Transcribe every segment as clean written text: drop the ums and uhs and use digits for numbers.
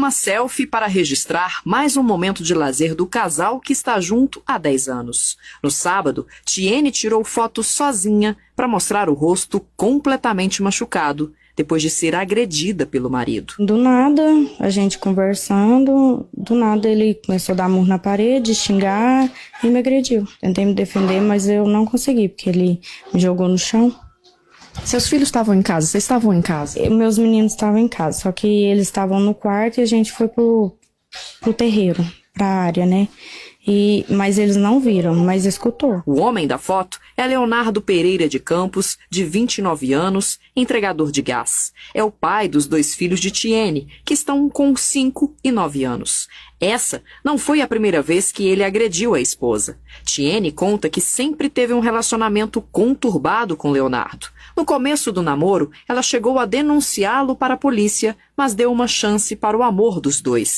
uma selfie para registrar mais um momento de lazer do casal que está junto há 10 anos. No sábado, Tiene tirou fotos sozinha para mostrar o rosto completamente machucado, depois de ser agredida pelo marido. Do nada, a gente conversando, do nada ele começou a dar murro na parede, xingar e me agrediu. Tentei me defender, mas eu não consegui, porque ele me jogou no chão. Seus filhos estavam em casa? Vocês estavam em casa? Meus meninos estavam em casa, só que eles estavam no quarto e a gente foi pro terreiro, pra área, né? Mas eles não viram, mas escutou. O homem da foto é Leonardo Pereira de Campos, de 29 anos, entregador de gás. É o pai dos 2 filhos de Tiene, que estão com 5 e 9 anos. Essa não foi a primeira vez que ele agrediu a esposa. Tiene conta que sempre teve um relacionamento conturbado com Leonardo. No começo do namoro, ela chegou a denunciá-lo para a polícia, mas deu uma chance para o amor dos 2.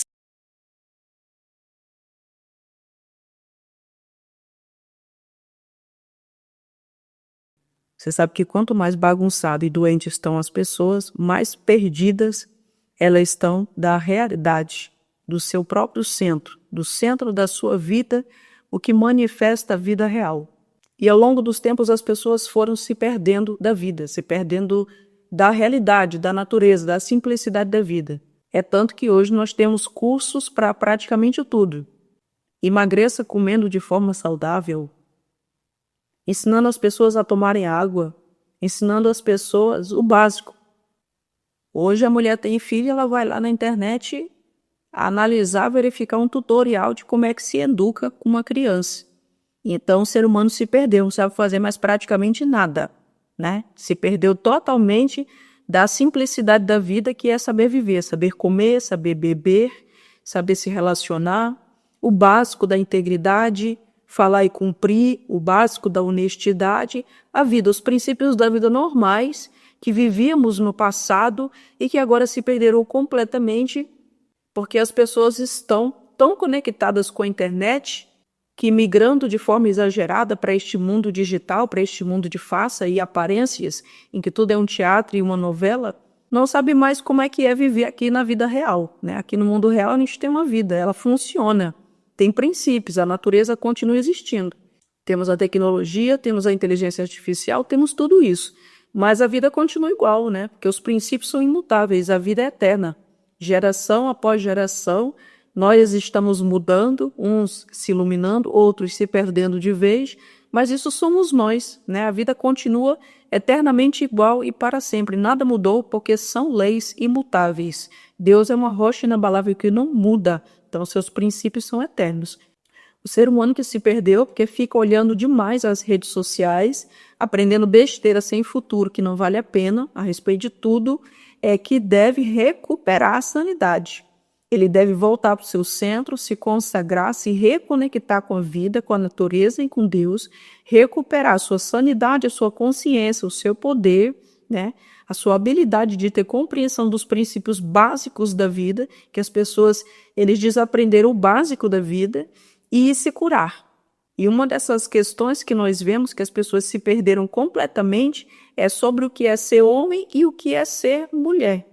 Você sabe que quanto mais bagunçado e doente estão as pessoas, mais perdidas elas estão da realidade, do seu próprio centro, do centro da sua vida, o que manifesta a vida real. E ao longo dos tempos as pessoas foram se perdendo da vida, se perdendo da realidade, da natureza, da simplicidade da vida. É tanto que hoje nós temos cursos para praticamente tudo. Emagreça comendo de forma saudável, ensinando as pessoas a tomarem água, ensinando as pessoas o básico. Hoje a mulher tem filho, ela vai lá na internet analisar, verificar um tutorial de como é que se educa com uma criança. Então o ser humano se perdeu, não sabe fazer mais praticamente nada, né? Se perdeu totalmente da simplicidade da vida, que é saber viver, saber comer, saber beber, saber se relacionar, o básico da integridade, falar e cumprir, o básico da honestidade, a vida, os princípios da vida normais que vivíamos no passado e que agora se perderam completamente porque as pessoas estão tão conectadas com a internet que, migrando de forma exagerada para este mundo digital, para este mundo de faça e aparências, em que tudo é um teatro e uma novela, não sabe mais como é que é viver aqui na vida real, né? Aqui no mundo real a gente tem uma vida, ela funciona. Tem princípios, a natureza continua existindo. Temos a tecnologia, temos a inteligência artificial, temos tudo isso. Mas a vida continua igual, né? Porque os princípios são imutáveis, a vida é eterna. Geração após geração, nós estamos mudando, uns se iluminando, outros se perdendo de vez, mas isso somos nós, né? A vida continua eternamente igual e para sempre. Nada mudou porque são leis imutáveis. Deus é uma rocha inabalável que não muda. Então, seus princípios são eternos. O ser humano que se perdeu porque fica olhando demais as redes sociais, aprendendo besteira sem futuro, que não vale a pena, a respeito de tudo, é que deve recuperar a sanidade. Ele deve voltar para o seu centro, se consagrar, se reconectar com a vida, com a natureza e com Deus, recuperar a sua sanidade, a sua consciência, o seu poder, né? A sua habilidade de ter compreensão dos princípios básicos da vida, que as pessoas, eles desaprenderam o básico da vida, e se curar. E uma dessas questões que nós vemos que as pessoas se perderam completamente é sobre o que é ser homem e o que é ser mulher.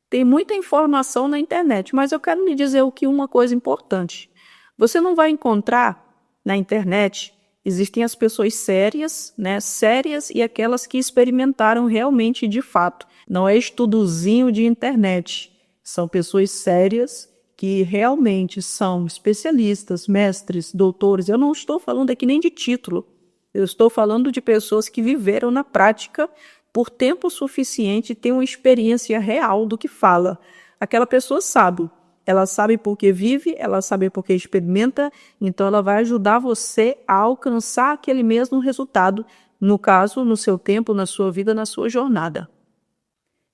Tem muita informação na internet, mas eu quero lhe dizer uma coisa importante. Você não vai encontrar na internet, existem as pessoas sérias, né, sérias e aquelas que experimentaram realmente de fato. Não é estudozinho de internet. São pessoas sérias que realmente são especialistas, mestres, doutores. Eu não estou falando aqui nem de título. Eu estou falando de pessoas que viveram na prática por tempo suficiente e têm uma experiência real do que fala. Aquela pessoa sabe. Ela sabe porque vive, ela sabe porque experimenta, então ela vai ajudar você a alcançar aquele mesmo resultado, no caso, no seu tempo, na sua vida, na sua jornada.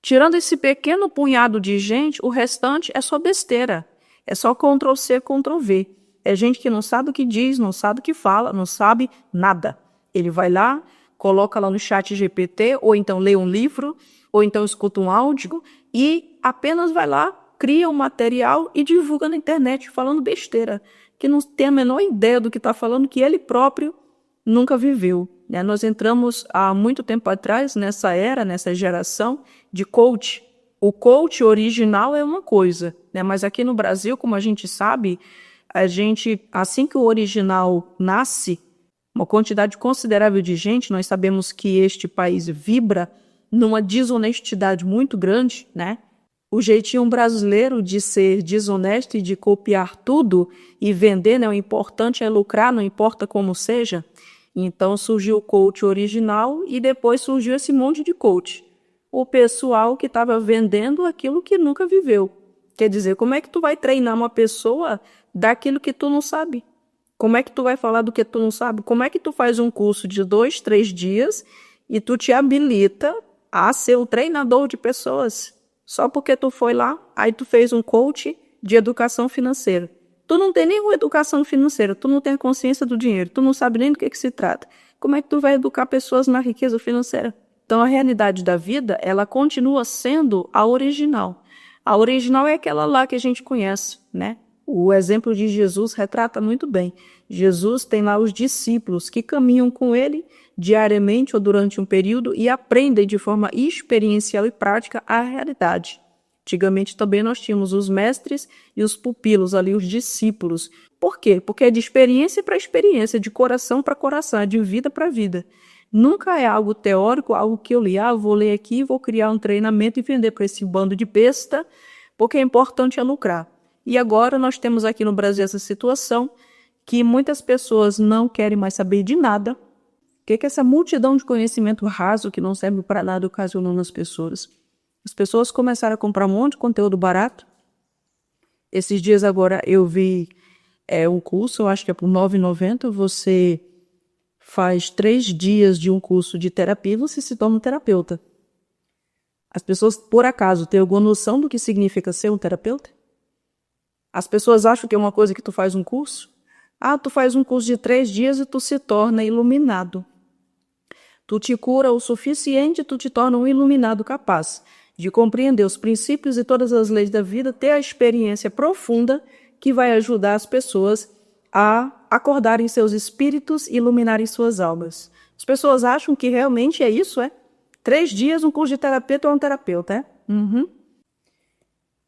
Tirando esse pequeno punhado de gente, o restante é só besteira. É só Ctrl+C, Ctrl+V. É gente que não sabe o que diz, não sabe o que fala, não sabe nada. Ele vai lá, coloca lá no chat GPT, ou então lê um livro, ou então escuta um áudio, e apenas vai lá, cria um material e divulga na internet, falando besteira, que não tem a menor ideia do que está falando, que ele próprio nunca viveu. Nós entramos há muito tempo atrás nessa era, nessa geração de coach, O coach original é uma coisa, né? Mas aqui no Brasil, como a gente sabe, assim que o original nasce, uma quantidade considerável de gente, nós sabemos que este país vibra numa desonestidade muito grande, né? O jeitinho brasileiro de ser desonesto e de copiar tudo e vender, né? O importante é lucrar, não importa como seja. Então surgiu o coach original e depois surgiu esse monte de coach. O pessoal que estava vendendo aquilo que nunca viveu. Quer dizer, como é que tu vai treinar uma pessoa daquilo que tu não sabe? Como é que tu vai falar do que tu não sabe? Como é que tu faz um curso de 2, 3 dias e tu te habilita a ser um treinador de pessoas? Só porque tu foi lá, aí tu fez um coach de educação financeira. Tu não tem nenhuma educação financeira, tu não tem a consciência do dinheiro, tu não sabe nem do que se trata. Como é que tu vai educar pessoas na riqueza financeira? Então, a realidade da vida, ela continua sendo a original. A original é aquela lá que a gente conhece, né? O exemplo de Jesus retrata muito bem. Jesus tem lá os discípulos que caminham com ele diariamente ou durante um período e aprendem de forma experiencial e prática a realidade. Antigamente também nós tínhamos os mestres e os pupilos ali, os discípulos. Por quê? Porque é de experiência para experiência, de coração para coração, é de vida para vida. Nunca é algo teórico, algo que eu li. Eu vou ler aqui, vou criar um treinamento e vender para esse bando de besta, porque é importante é lucrar. E agora nós temos aqui no Brasil essa situação que muitas pessoas não querem mais saber de nada. O que é essa multidão de conhecimento raso que não serve para nada ocasionou nas pessoas? As pessoas começaram a comprar um monte de conteúdo barato. Esses dias agora eu vi um curso, eu acho que é por R$ 9,90, você faz 3 dias de um curso de terapia e você se torna um terapeuta. As pessoas, por acaso, têm alguma noção do que significa ser um terapeuta? As pessoas acham que é uma coisa que tu faz um curso? Tu faz um curso de 3 dias e tu se torna iluminado. Tu te cura o suficiente, tu te torna um iluminado capaz de compreender os princípios e todas as leis da vida, ter a experiência profunda que vai ajudar as pessoas a acordarem seus espíritos e iluminarem suas almas. As pessoas acham que realmente é isso, 3 dias um curso de terapeuta ou um terapeuta,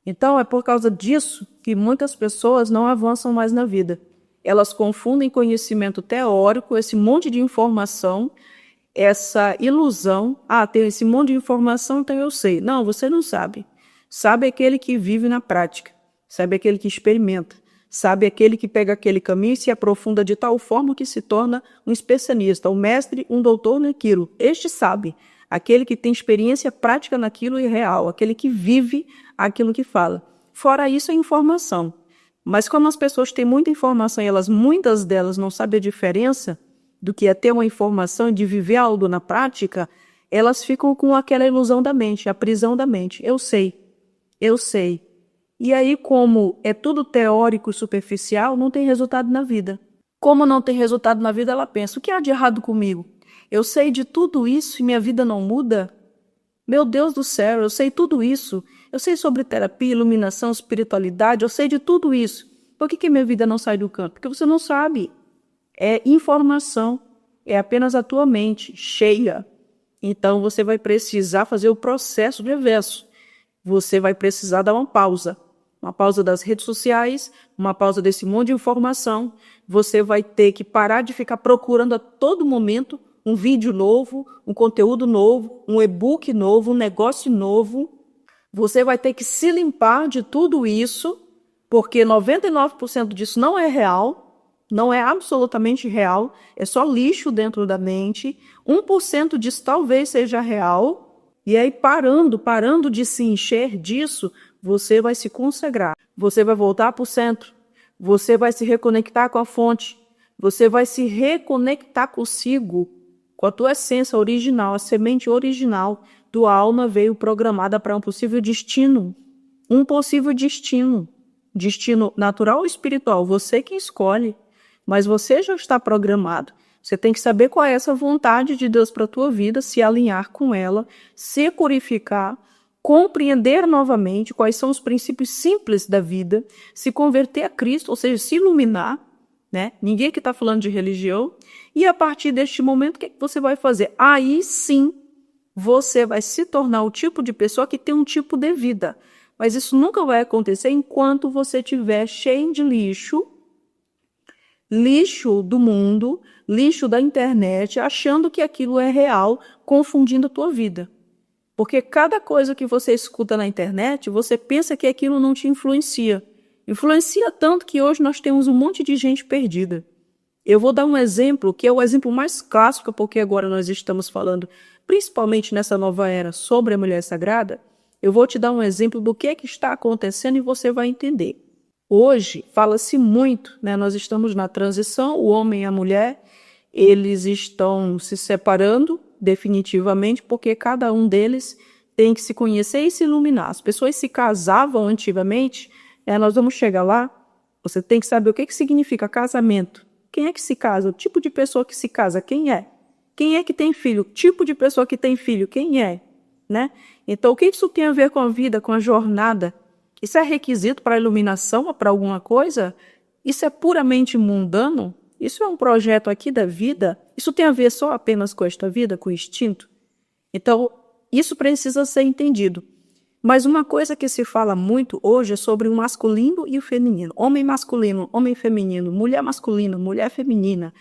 Então é por causa disso que muitas pessoas não avançam mais na vida. Elas confundem conhecimento teórico, esse monte de informação, essa ilusão. Tem esse monte de informação, então eu sei. Não, você não sabe. Sabe aquele que vive na prática. Sabe aquele que experimenta. Sabe aquele que pega aquele caminho e se aprofunda de tal forma que se torna um especialista, um mestre, um doutor naquilo. Este sabe. Aquele que tem experiência prática naquilo e real. Aquele que vive aquilo que fala. Fora isso é informação. Mas como as pessoas têm muita informação e muitas delas não sabem a diferença do que é ter uma informação e de viver algo na prática, elas ficam com aquela ilusão da mente, a prisão da mente. Eu sei. E aí, como é tudo teórico e superficial, não tem resultado na vida. Como não tem resultado na vida, ela pensa, o que há de errado comigo? Eu sei de tudo isso e minha vida não muda? Meu Deus do céu, eu sei tudo isso. Eu sei sobre terapia, iluminação, espiritualidade, eu sei de tudo isso. Por que minha vida não sai do canto? Porque você não sabe. É informação, é apenas a tua mente cheia. Então você vai precisar fazer o processo reverso. Você vai precisar dar uma pausa das redes sociais, uma pausa desse monte de informação. Você vai ter que parar de ficar procurando a todo momento um vídeo novo, um conteúdo novo, um e-book novo, um negócio novo. Você vai ter que se limpar de tudo isso, porque 99% disso não é real, não é absolutamente real, é só lixo dentro da mente. 1% disso talvez seja real. E aí, parando de se encher disso, você vai se consagrar. Você vai voltar para o centro. Você vai se reconectar com a fonte. Você vai se reconectar consigo, com a tua essência original, a semente original. Tua alma veio programada para um possível destino. Destino natural ou espiritual, você que escolhe. Mas você já está programado. Você tem que saber qual é essa vontade de Deus para a tua vida, se alinhar com ela, se purificar, compreender novamente quais são os princípios simples da vida, se converter a Cristo, ou seja, se iluminar, né? Ninguém aqui está falando de religião. E a partir deste momento, o que você vai fazer? Aí sim, você vai se tornar o tipo de pessoa que tem um tipo de vida. Mas isso nunca vai acontecer enquanto você estiver cheio de lixo do mundo, lixo da internet, achando que aquilo é real, confundindo a tua vida. Porque cada coisa que você escuta na internet, você pensa que aquilo não te influencia. Influencia tanto que hoje nós temos um monte de gente perdida. Eu vou dar um exemplo, que é o exemplo mais clássico, porque agora nós estamos falando, principalmente nessa nova era, sobre a mulher sagrada. Eu vou te dar um exemplo do que é que está acontecendo e você vai entender. Hoje, fala-se muito, né? Nós estamos na transição, o homem e a mulher, eles estão se separando definitivamente, porque cada um deles tem que se conhecer e se iluminar. As pessoas se casavam antigamente, nós vamos chegar lá, você tem que saber o que significa casamento. Quem é que se casa? O tipo de pessoa que se casa, quem é? Quem é que tem filho? O tipo de pessoa que tem filho, quem é? Né? Então, o que isso tem a ver com a vida, com a jornada? Isso é requisito para a iluminação ou para alguma coisa? Isso é puramente mundano? Isso é um projeto aqui da vida? Isso tem a ver só apenas com esta vida, com o instinto? Então, isso precisa ser entendido. Mas uma coisa que se fala muito hoje é sobre o masculino e o feminino. Homem masculino, homem feminino, mulher masculina, mulher feminina.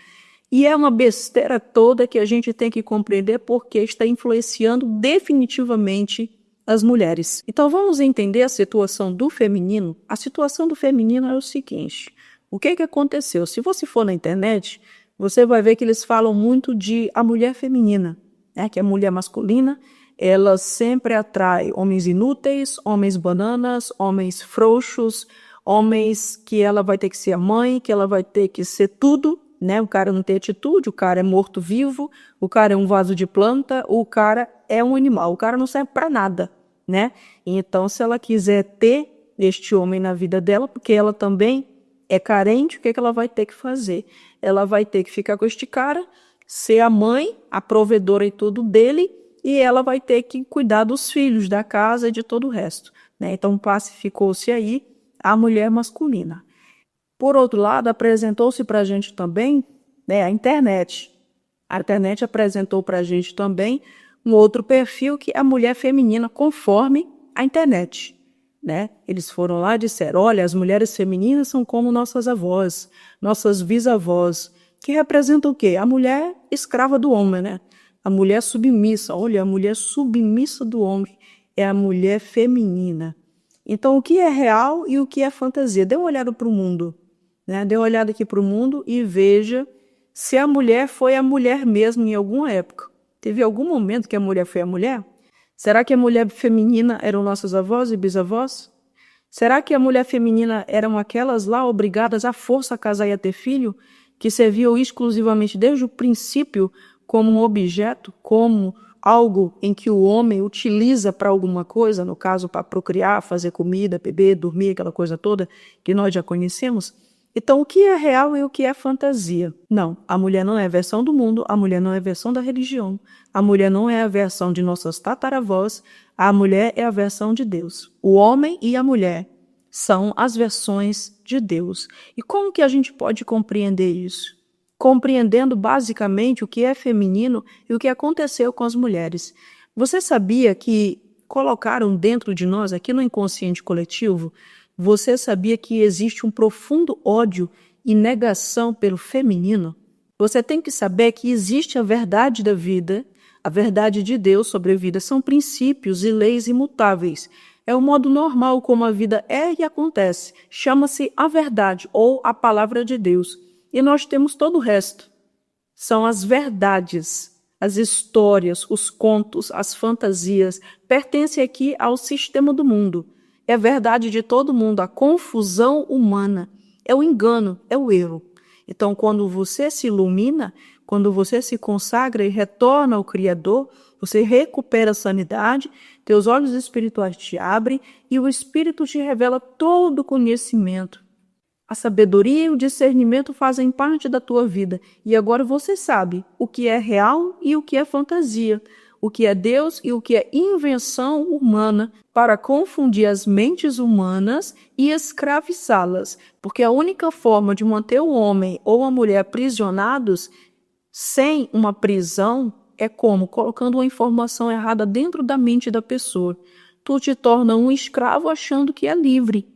E é uma besteira toda que a gente tem que compreender porque está influenciando definitivamente as mulheres. Então vamos entender a situação do feminino. A situação do feminino é o seguinte. O que aconteceu? Se você for na internet, você vai ver que eles falam muito de a mulher feminina, né? Que a mulher masculina, ela sempre atrai homens inúteis, homens bananas, homens frouxos, homens que ela vai ter que ser a mãe, que ela vai ter que ser tudo, né? O cara não tem atitude, o cara é morto-vivo, o cara é um vaso de planta, o cara é um animal, o cara não serve para nada, né? Então, se ela quiser ter este homem na vida dela, porque ela também é carente, o que ela vai ter que fazer? Ela vai ter que ficar com este cara, ser a mãe, a provedora e tudo dele, e ela vai ter que cuidar dos filhos, da casa e de todo o resto, né? Então, pacificou-se aí a mulher masculina. Por outro lado, apresentou-se para a gente também, né, a internet. A internet apresentou para a gente também um outro perfil que é a mulher feminina conforme a internet, né? Eles foram lá e disseram, olha, as mulheres femininas são como nossas avós, nossas bisavós, que representam o quê? A mulher escrava do homem, né? A mulher submissa, olha, a mulher submissa do homem é a mulher feminina. Então, o que é real e o que é fantasia? Dê uma olhada para o mundo, né? Dê uma olhada aqui para o mundo e veja se a mulher foi a mulher mesmo em alguma época. Teve algum momento que a mulher foi a mulher? Será que a mulher feminina eram nossas avós e bisavós? Será que a mulher feminina eram aquelas lá obrigadas à força a casar e a ter filho, que serviam exclusivamente desde o princípio como um objeto, como algo em que o homem utiliza para alguma coisa, no caso para procriar, fazer comida, beber, dormir, aquela coisa toda que nós já conhecemos? Então, o que é real e o que é fantasia? Não, a mulher não é a versão do mundo, a mulher não é a versão da religião, a mulher não é a versão de nossas tataravós, a mulher é a versão de Deus. O homem e a mulher são as versões de Deus. E como que a gente pode compreender isso? Compreendendo basicamente o que é feminino e o que aconteceu com as mulheres. Você sabia que colocaram dentro de nós, aqui no inconsciente coletivo, você sabia que existe um profundo ódio e negação pelo feminino? Você tem que saber que existe a verdade da vida, a verdade de Deus sobre a vida, são princípios e leis imutáveis. É o modo normal como a vida é e acontece. Chama-se a verdade ou a palavra de Deus. E nós temos todo o resto. São as verdades, as histórias, os contos, as fantasias. Pertence aqui ao sistema do mundo. É a verdade de todo mundo, a confusão humana. É o engano, é o erro. Então, quando você se ilumina, quando você se consagra e retorna ao Criador, você recupera a sanidade, teus olhos espirituais te abrem e o Espírito te revela todo o conhecimento. A sabedoria e o discernimento fazem parte da tua vida e agora você sabe o que é real e o que é fantasia, o que é Deus e o que é invenção humana para confundir as mentes humanas e escravizá-las, porque a única forma de manter o homem ou a mulher aprisionados sem uma prisão é como? Colocando uma informação errada dentro da mente da pessoa. Tu te torna um escravo achando que é livre.